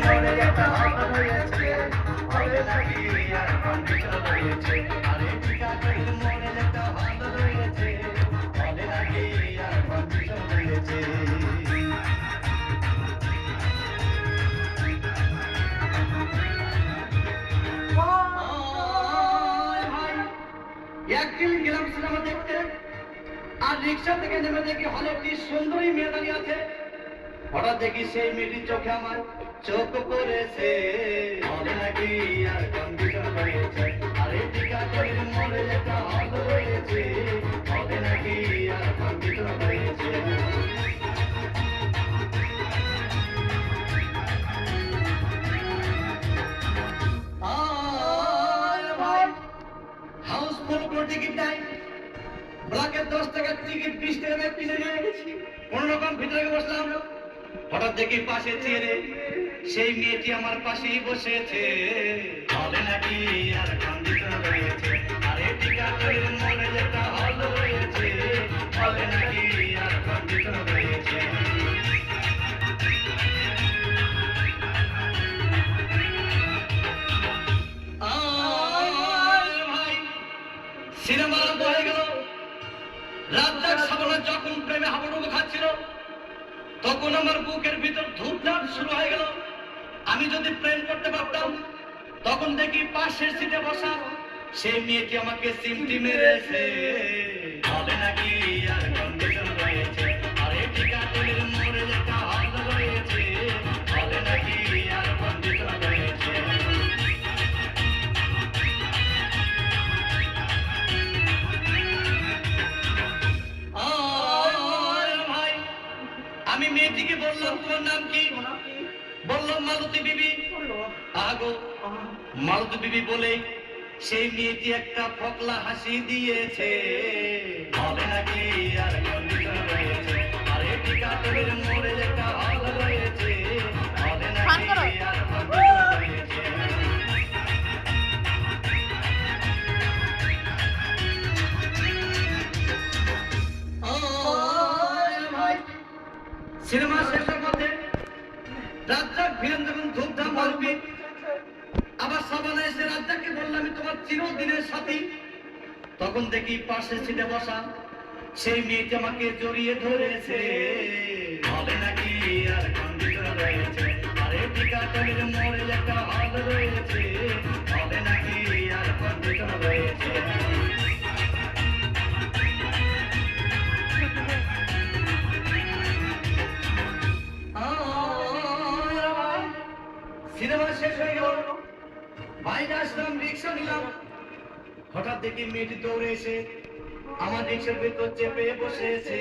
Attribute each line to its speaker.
Speaker 1: মোড়ে একটা হল রয়েছে, হলে নাকি এয়ার কন্ডিশন রয়েছে। আরে টিকাতলির মোড়ে একটা হল রয়েছে, হলে নাকি এয়ার কন্ডিশন রয়েছে। একদিন গেলাম সিনেমা দেখতে, আর রিক্সা থেকে নেমে দেখি হলে একটি সুন্দরী মেয়ে দাঁড়িয়ে আছে। হঠাৎ দেখি সেই মেয়েটির চোখে আমার চোখ পড়েছে, হলে নাকি আর কন্ডিশন রয়েছে। আরে টিকাতলির মোড়ে একটা হল রয়েছে, হলে নাকি আর কন্ডিশন রয়েছে। ভাই হাউসফুল কোনো টিকিট নাই, ব্লকের 10 টাকার টিকিট 20 টাকা দিয়ে কিনে নিয়ে গেছি। কোন রকম ভিতরে বসলাম, হঠাৎ দেখি পাশে চেয়ারে সেই মেয়েটি আমার পাশেই বসেছে, হলে নাকি আর কন্ডিশন রয়েছে। আরে টিকাতলির মোড়ে যেটা হল রয়েছে, হলে নাকি আর কন্ডিশন রয়েছে। ভাই সিনেমা আরম্ভ হয়ে গেল। রাজ্জাক সাবনা যখন প্রেমে হাবুডুবু খাচ্ছিল, তখন আমার বুকের ভিতর ধূপধাপ শুরু হয়ে গেল। আমি যদি প্রেম করতে পারতাম, তখন দেখি পাশের সিটে বসা সেই মেয়েটি আমাকে সিমটি মেরেছে, হলে নাকি আর কন্ডিশন রয়েছে। আরে টিকাতলির মোড়ে একটা হল রয়েছে, হলে নাকি আর কন্ডিশন রয়েছে। ভাই আমি মেয়েটিকে বললাম তোমার নাম কি? বললাম মালতী বিবি। আগো মালতী বিবি বলে সেই মেয়েটি একটা ফকলা হাসি দিয়েছে, হলে নাকি আর কন্ডিশন রয়েছে। আরে টিকাতলির মোড়ে একটা হল রয়েছে, হলে নাকি আর কন্ডিশন রয়েছে। ভাই সিনেমা শেষের পথে রাজ্জাক ভিলেন যখন ধূপধাম মারবি, আবার সাবানা এসে রাজ্জাককে বললাম আমি তোমার চিরদিনের সাথী। তখন দেখি পাশের সিটে বসা সেই মেয়েটি আমাকে জড়িয়ে ধরেছে, হলে নাকি আর কন্ডিশন রয়েছে। আরে টিকাতলির মোড়ে একটা হল রয়েছে, হলে নাকি আর কন্ডিশন রয়েছে। সিনেমা শেষ হয়ে গেল, বাইরে আসলাম, রিক্সা নিলাম। হঠাৎ দেখি মেয়েটি দৌড়ে এসে আমার রিক্সার ভেতর চেপে বসেছে,